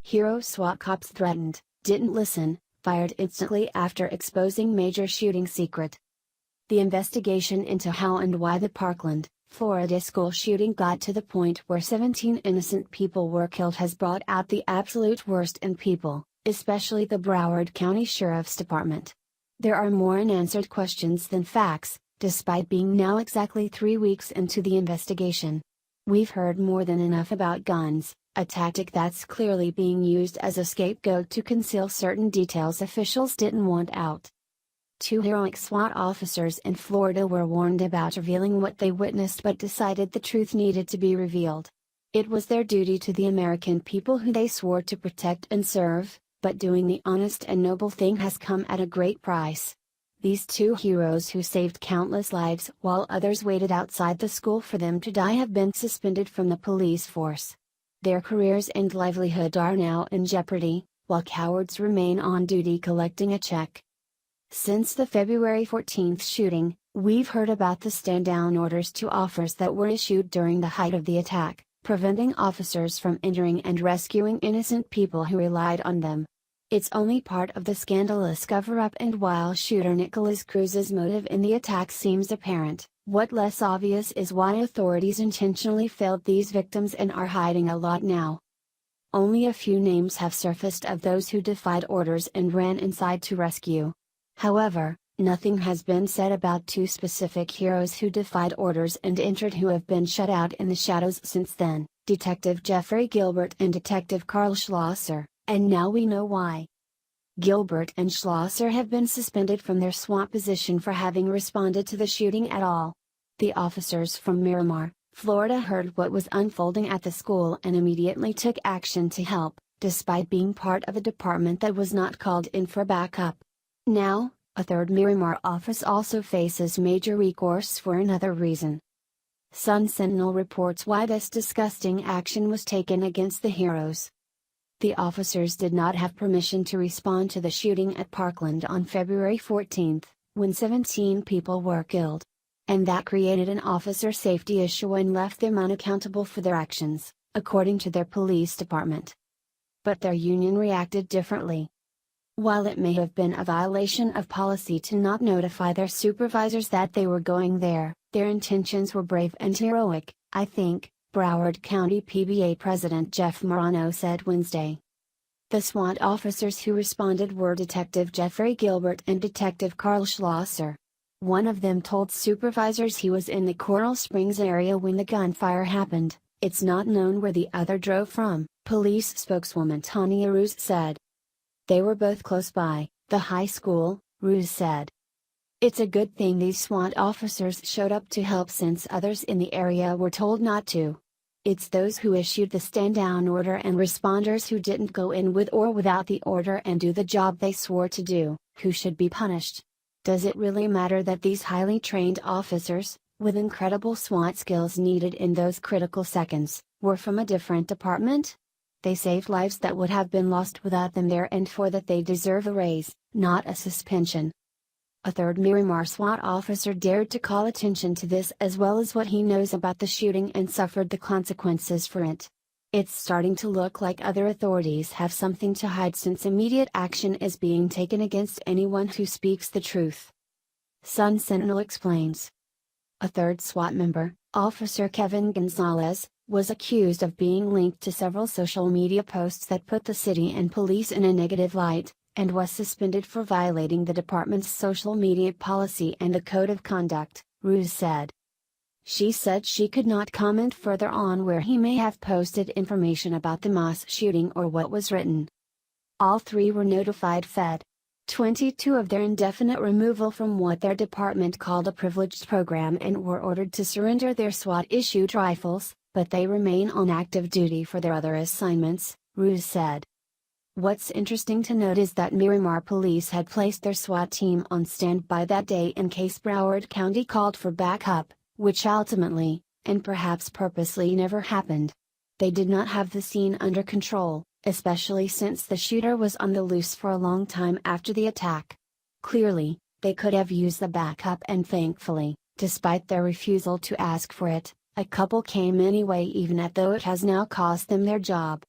Hero SWAT cops threatened, didn't listen, fired instantly after exposing major shooting secret. The investigation into how and why the Parkland, Florida school shooting got to the point where 17 innocent people were killed has brought out the absolute worst in people, especially the Broward County Sheriff's Department. There are more unanswered questions than facts, despite being now exactly 3 weeks into the investigation. We've heard more than enough about guns, a tactic that's clearly being used as a scapegoat to conceal certain details officials didn't want out. 2 heroic SWAT officers in Florida were warned about revealing what they witnessed but decided the truth needed to be revealed. It was their duty to the American people who they swore to protect and serve, but doing the honest and noble thing has come at a great price. These 2 heroes who saved countless lives while others waited outside the school for them to die have been suspended from the police force. Their careers and livelihood are now in jeopardy, while cowards remain on duty collecting a check. Since the February 14th shooting, we've heard about the stand-down orders to officers that were issued during the height of the attack, preventing officers from entering and rescuing innocent people who relied on them. It's only part of the scandalous cover-up, and while shooter Nicholas Cruz's motive in the attack seems apparent, what less obvious is why authorities intentionally failed these victims and are hiding a lot now. Only a few names have surfaced of those who defied orders and ran inside to rescue. However, nothing has been said about 2 specific heroes who defied orders and entered who have been shut out in the shadows since then, Detective Jeffrey Gilbert and Detective Carl Schlosser, and now we know why. Gilbert and Schlosser have been suspended from their SWAT position for having responded to the shooting at all. The officers from Miramar, Florida heard what was unfolding at the school and immediately took action to help, despite being part of a department that was not called in for backup. Now, a 3rd Miramar office also faces major recourse for another reason. Sun-Sentinel reports why this disgusting action was taken against the heroes. The officers did not have permission to respond to the shooting at Parkland on February 14, when 17 people were killed. And that created an officer safety issue and left them unaccountable for their actions, according to their police department. But their union reacted differently. While it may have been a violation of policy to not notify their supervisors that they were going there, their intentions were brave and heroic, I think, Broward County PBA President Jeff Morano said Wednesday. The SWAT officers who responded were Detective Jeffrey Gilbert and Detective Carl Schlosser. One of them told supervisors he was in the Coral Springs area when the gunfire happened. It's not known where the other drove from, police spokeswoman Tanya Ruse said. They were both close by, the high school, Ruse said. It's a good thing these SWAT officers showed up to help since others in the area were told not to. It's those who issued the stand-down order and responders who didn't go in with or without the order and do the job they swore to do, who should be punished. Does it really matter that these highly trained officers, with incredible SWAT skills needed in those critical seconds, were from a different department? They saved lives that would have been lost without them there, and for that they deserve a raise, not a suspension. A 3rd Miramar SWAT officer dared to call attention to this as well as what he knows about the shooting and suffered the consequences for it. It's starting to look like other authorities have something to hide since immediate action is being taken against anyone who speaks the truth. Sun-Sentinel explains. A 3rd SWAT member, Officer Kevin Gonzalez, was accused of being linked to several social media posts that put the city and police in a negative light, and was suspended for violating the department's social media policy and the code of conduct, Ruse said. She said she could not comment further on where he may have posted information about the mass shooting or what was written. All 3 were notified Fed. 22 of their indefinite removal from what their department called a privileged program and were ordered to surrender their SWAT-issued rifles, but they remain on active duty for their other assignments, Ruse said. What's interesting to note is that Miramar police had placed their SWAT team on standby that day in case Broward County called for backup, which ultimately, and perhaps purposely, never happened. They did not have the scene under control, especially since the shooter was on the loose for a long time after the attack. Clearly, they could have used the backup, and thankfully, despite their refusal to ask for it, a couple came anyway, even though it has now cost them their job.